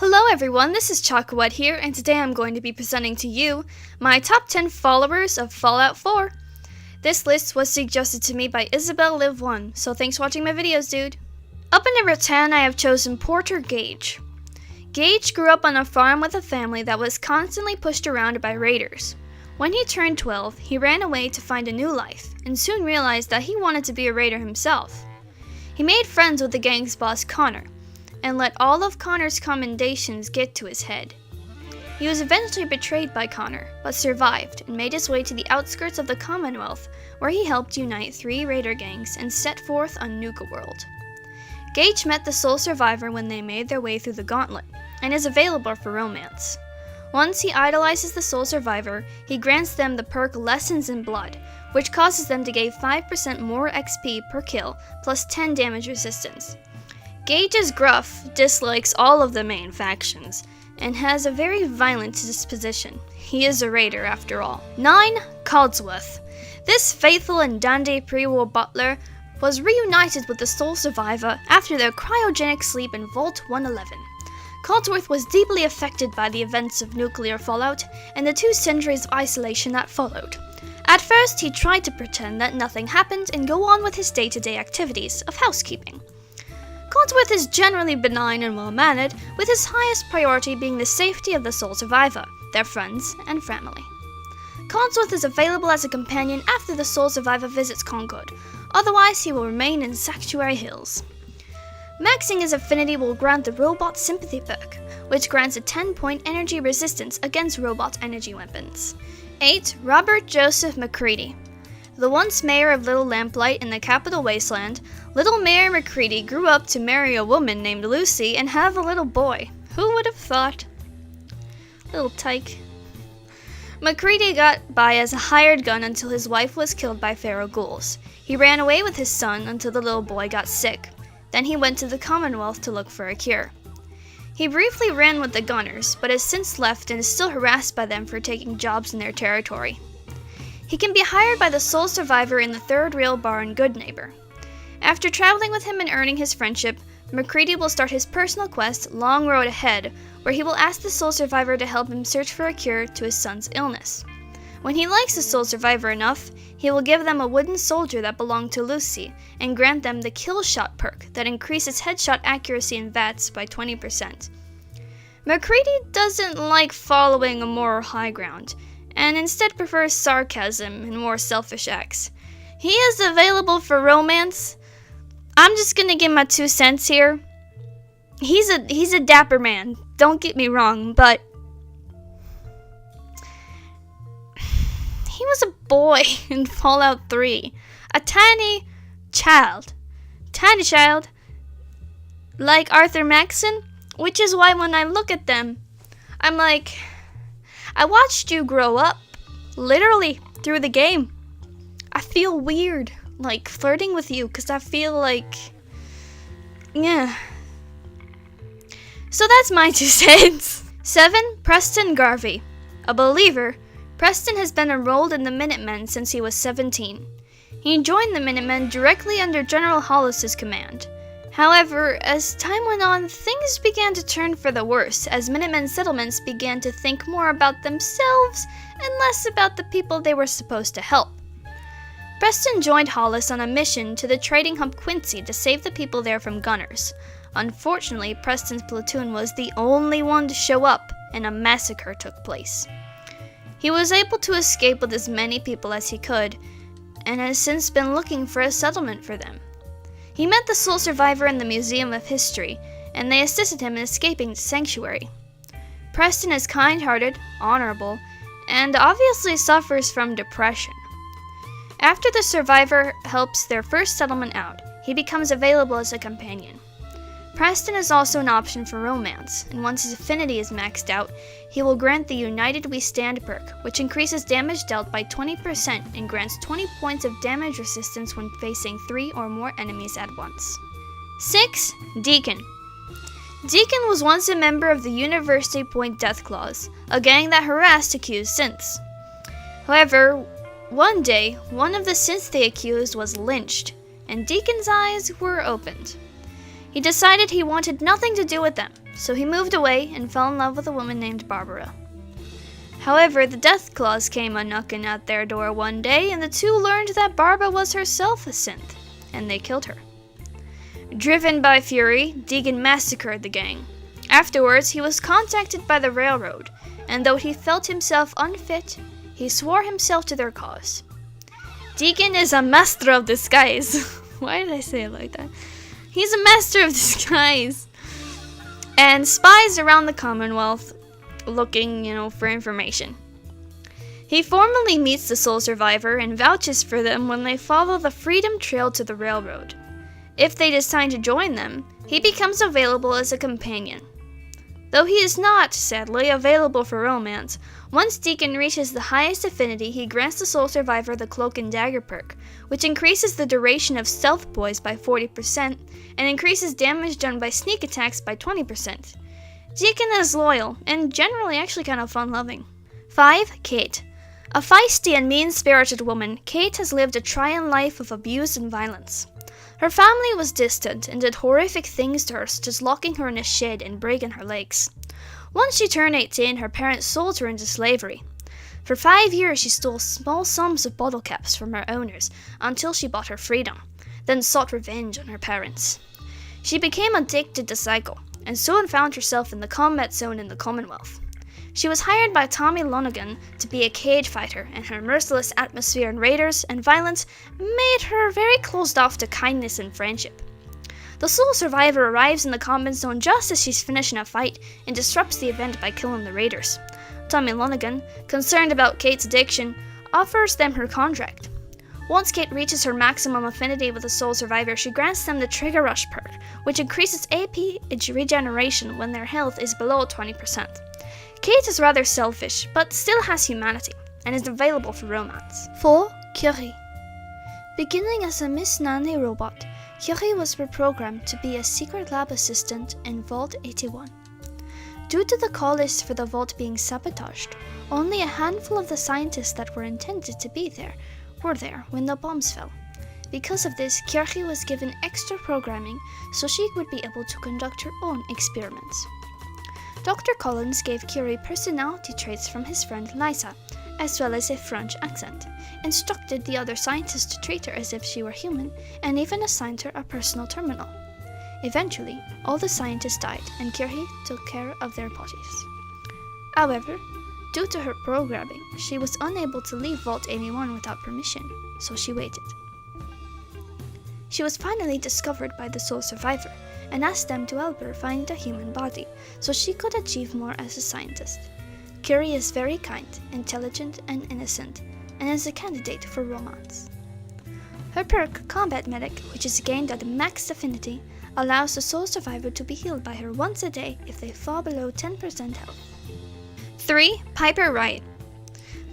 Hello everyone, this is ChakaWhat here, and today I'm going to be presenting to you my top 10 followers of Fallout 4. This list was suggested to me by Isabel Live 1, so thanks for watching my videos, dude. Up at number 10, I have chosen Porter Gage. Gage grew up on a farm with a family that was constantly pushed around by raiders. When he turned 12, he ran away to find a new life, and soon realized that he wanted to be a raider himself. He made friends with the gang's boss Connor, and let all of Connor's commendations get to his head. He was eventually betrayed by Connor, but survived and made his way to the outskirts of the Commonwealth, where he helped unite 3 raider gangs and set forth on Nuka World. Gage met the sole survivor when they made their way through the gauntlet, and is available for romance. Once he idolizes the sole survivor, he grants them the perk Lessons in Blood, which causes them to gain 5% more XP per kill, plus 10 damage resistance. Gage is gruff, dislikes all of the main factions, and has a very violent disposition. He is a raider after all. 9. Codsworth. This faithful and dandy pre-war butler was reunited with the sole survivor after their cryogenic sleep in Vault 111. Codsworth was deeply affected by the events of nuclear fallout and the 2 centuries of isolation that followed. At first, he tried to pretend that nothing happened and go on with his day-to-day activities of housekeeping. Codsworth is generally benign and well-mannered, with his highest priority being the safety of the sole survivor, their friends, and family. Codsworth is available as a companion after the sole survivor visits Concord, otherwise he will remain in Sanctuary Hills. Maxing his affinity will grant the Robot Sympathy perk, which grants a 10-point energy resistance against robot energy weapons. 8. Robert Joseph McCready. The once mayor of Little Lamplight in the Capital Wasteland, Little Mayor McCready grew up to marry a woman named Lucy and have a little boy. Who would have thought? Little tyke. McCready got by as a hired gun until his wife was killed by feral ghouls. He ran away with his son until the little boy got sick. Then he went to the Commonwealth to look for a cure. He briefly ran with the Gunners, but has since left and is still harassed by them for taking jobs in their territory. He can be hired by the sole survivor in the Third Rail Bar in Goodneighbor. After traveling with him and earning his friendship, McCready will start his personal quest, Long Road Ahead, where he will ask the sole survivor to help him search for a cure to his son's illness. When he likes the sole survivor enough, he will give them a wooden soldier that belonged to Lucy, and grant them the Kill Shot perk that increases headshot accuracy in VATS by 20%. McCready doesn't like following a moral high ground, and instead prefers sarcasm and more selfish acts. He is available for romance. I'm just gonna give my 2 cents here. He's a dapper man, don't get me wrong, but he was a boy in Fallout 3. A tiny child, like Arthur Maxson, which is why when I look at them, I'm like, I watched you grow up, literally, through the game. I feel weird, like, flirting with you, because I feel like, yeah. So that's my 2 cents. 7. Preston Garvey. A believer, Preston has been enrolled in the Minutemen since he was 17. He joined the Minutemen directly under General Hollis's command. However, as time went on, things began to turn for the worse as Minutemen settlements began to think more about themselves and less about the people they were supposed to help. Preston joined Hollis on a mission to the trading hump Quincy to save the people there from gunners. Unfortunately, Preston's platoon was the only one to show up, and a massacre took place. He was able to escape with as many people as he could, and has since been looking for a settlement for them. He met the sole survivor in the Museum of History, and they assisted him in escaping to Sanctuary. Preston is kind-hearted, honorable, and obviously suffers from depression. After the survivor helps their first settlement out, he becomes available as a companion. Preston is also an option for romance, and once his affinity is maxed out, he will grant the United We Stand perk, which increases damage dealt by 20% and grants 20 points of damage resistance when facing 3 or more enemies at once. 6. Deacon. Deacon was once a member of the University Point Deathclaws, a gang that harassed accused synths. However, one day, one of the synths they accused was lynched, and Deacon's eyes were opened. He decided he wanted nothing to do with them, so he moved away and fell in love with a woman named Barbara. However, the Death Claws came a-knocking at their door one day, and the two learned that Barbara was herself a synth, and they killed her. Driven by fury, Deegan massacred the gang. Afterwards, he was contacted by the railroad, and though he felt himself unfit, he swore himself to their cause. Deegan is a master of disguise. Why did I say it like that? He's a master of disguise and spies around the Commonwealth looking, for information. He formally meets the Soul Survivor and vouches for them when they follow the Freedom Trail to the railroad. If they decide to join them, he becomes available as a companion. Though he is not, sadly, available for romance, once Deacon reaches the highest affinity, he grants the Soul Survivor the Cloak and Dagger perk, which increases the duration of stealth boys by 40% and increases damage done by sneak attacks by 20%. Deacon is loyal and generally actually kind of fun-loving. 5. Kate. A feisty and mean-spirited woman, Kate has lived a trying life of abuse and violence. Her family was distant and did horrific things to her, such as locking her in a shed and breaking her legs. Once she turned 18, her parents sold her into slavery. For 5 years, she stole small sums of bottle caps from her owners until she bought her freedom, then sought revenge on her parents. She became addicted to cycle, and soon found herself in the combat zone in the Commonwealth. She was hired by Tommy Lonergan to be a cage fighter, and her merciless atmosphere and raiders and violence made her very closed off to kindness and friendship. The Soul Survivor arrives in the combat zone just as she's finishing a fight and disrupts the event by killing the raiders. Tommy Lonergan, concerned about Kate's addiction, offers them her contract. Once Kate reaches her maximum affinity with the Soul Survivor, she grants them the Trigger Rush perk, which increases AP regeneration when their health is below 20%. Kate is rather selfish, but still has humanity, and is available for romance. 4. Curie. Beginning as a Miss Nanny robot, Curie was reprogrammed to be a secret lab assistant in Vault 81. Due to the call list for the vault being sabotaged, only a handful of the scientists that were intended to be there were there when the bombs fell. Because of this, Curie was given extra programming so she would be able to conduct her own experiments. Dr. Collins gave Curie personality traits from his friend Liza, as well as a French accent, instructed the other scientists to treat her as if she were human, and even assigned her a personal terminal. Eventually, all the scientists died, and Curie took care of their bodies. However, due to her programming, she was unable to leave Vault 81 without permission, so she waited. She was finally discovered by the Soul Survivor, and asked them to help her find a human body, so she could achieve more as a scientist. Curie is very kind, intelligent, and innocent, and is a candidate for romance. Her perk, Combat Medic, which is gained at max affinity, allows the Soul Survivor to be healed by her once a day if they fall below 10% health. 3. Piper Wright.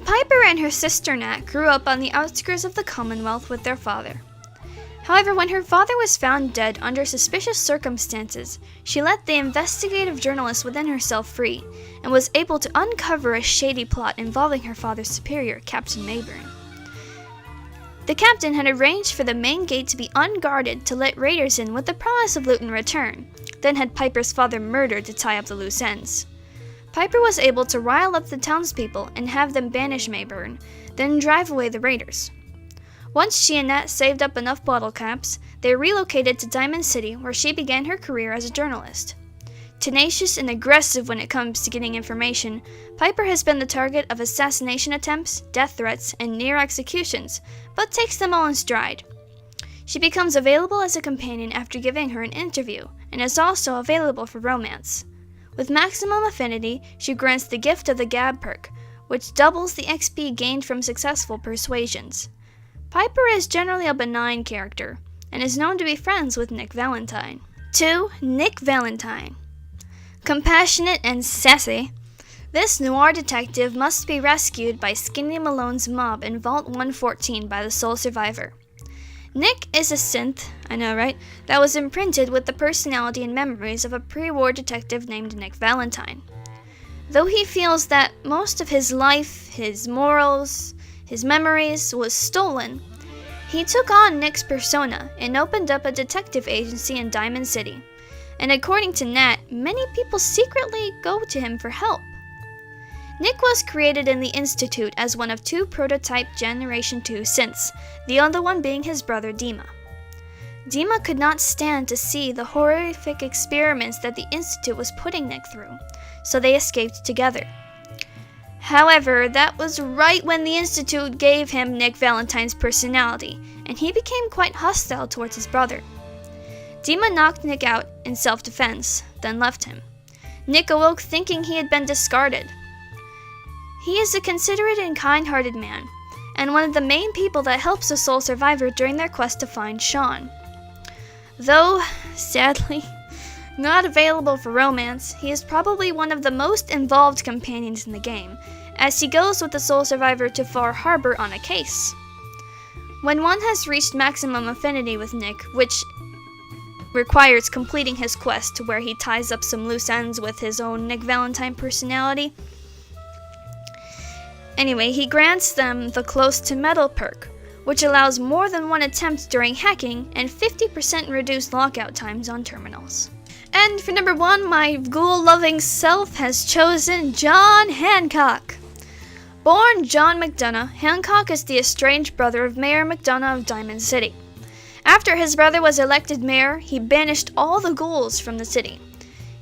Piper and her sister Nat grew up on the outskirts of the Commonwealth with their father. However, when her father was found dead under suspicious circumstances, she let the investigative journalist within herself free, and was able to uncover a shady plot involving her father's superior, Captain Mayburn. The captain had arranged for the main gate to be unguarded to let raiders in with the promise of loot in return, then had Piper's father murdered to tie up the loose ends. Piper was able to rile up the townspeople and have them banish Mayburn, then drive away the raiders. Once she and Nat saved up enough bottle caps, they relocated to Diamond City, where she began her career as a journalist. Tenacious and aggressive when it comes to getting information, Piper has been the target of assassination attempts, death threats, and near executions, but takes them all in stride. She becomes available as a companion after giving her an interview, and is also available for romance. With maximum affinity, she grants the gift of the Gab perk, which doubles the XP gained from successful persuasions. Piper is generally a benign character, and is known to be friends with Nick Valentine. 2. Nick Valentine. Compassionate and sassy, this noir detective must be rescued by Skinny Malone's mob in Vault 114 by the Soul Survivor. Nick is a synth, I know right, that was imprinted with the personality and memories of a pre-war detective named Nick Valentine. Though he feels that most of his life, his morals, his memories was stolen, he took on Nick's persona and opened up a detective agency in Diamond City. and according to Nat, many people secretly go to him for help. Nick was created in the Institute as one of 2 prototype Generation 2 synths, the other one being his brother Dima. Dima could not stand to see the horrific experiments that the Institute was putting Nick through, so they escaped together. However, that was right when the Institute gave him Nick Valentine's personality, and he became quite hostile towards his brother. Dima knocked Nick out in self-defense, then left him. Nick awoke thinking he had been discarded. He is a considerate and kind-hearted man, and one of the main people that helps a soul survivor during their quest to find Sean. Though, sadly, not available for romance, he is probably one of the most involved companions in the game, as he goes with the soul survivor to Far Harbor on a case. When one has reached maximum affinity with Nick, which requires completing his quest to where he ties up some loose ends with his own Nick Valentine personality, he grants them the Close to Metal perk, which allows more than one attempt during hacking and 50% reduced lockout times on terminals. And for number 1, my ghoul-loving self has chosen John Hancock. Born John McDonough, Hancock is the estranged brother of Mayor McDonough of Diamond City. After his brother was elected mayor, he banished all the ghouls from the city.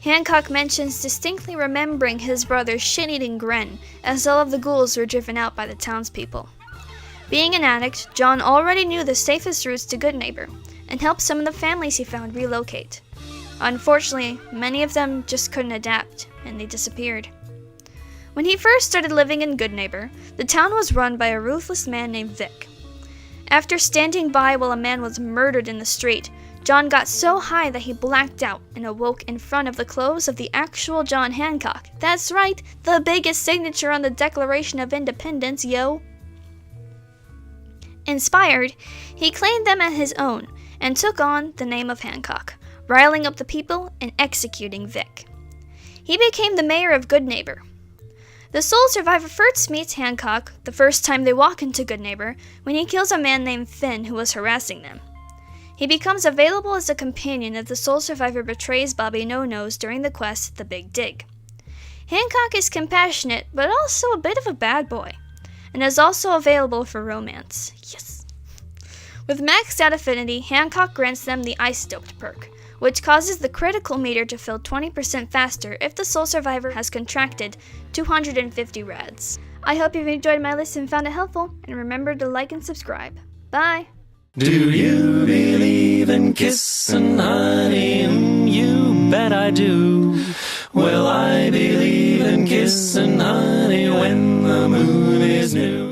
Hancock mentions distinctly remembering his brother's shit-eating grin, as all of the ghouls were driven out by the townspeople. Being an addict, John already knew the safest routes to Goodneighbor, and helped some of the families he found relocate. Unfortunately, many of them just couldn't adapt, and they disappeared. When he first started living in Goodneighbor, the town was run by a ruthless man named Vic. After standing by while a man was murdered in the street, John got so high that he blacked out and awoke in front of the clothes of the actual John Hancock. That's right, the biggest signature on the Declaration of Independence, yo! Inspired, he claimed them as his own and took on the name of Hancock, riling up the people and executing Vic. He became the mayor of Goodneighbor. The soul survivor first meets Hancock the first time they walk into Goodneighbor when he kills a man named Finn who was harassing them. He becomes available as a companion if the soul survivor betrays Bobby No-Nose during the quest The Big Dig. Hancock is compassionate but also a bit of a bad boy, and is also available for romance. Yes! With maxed out affinity, Hancock grants them the Ice Stoked perk, which causes the critical meter to fill 20% faster if the soul survivor has contracted 250 rads. I hope you've enjoyed my list and found it helpful, and remember to like and subscribe. Bye! Do you believe in kissing, honey? You bet I do. Well, I believe in kissing, honey, when the moon is new.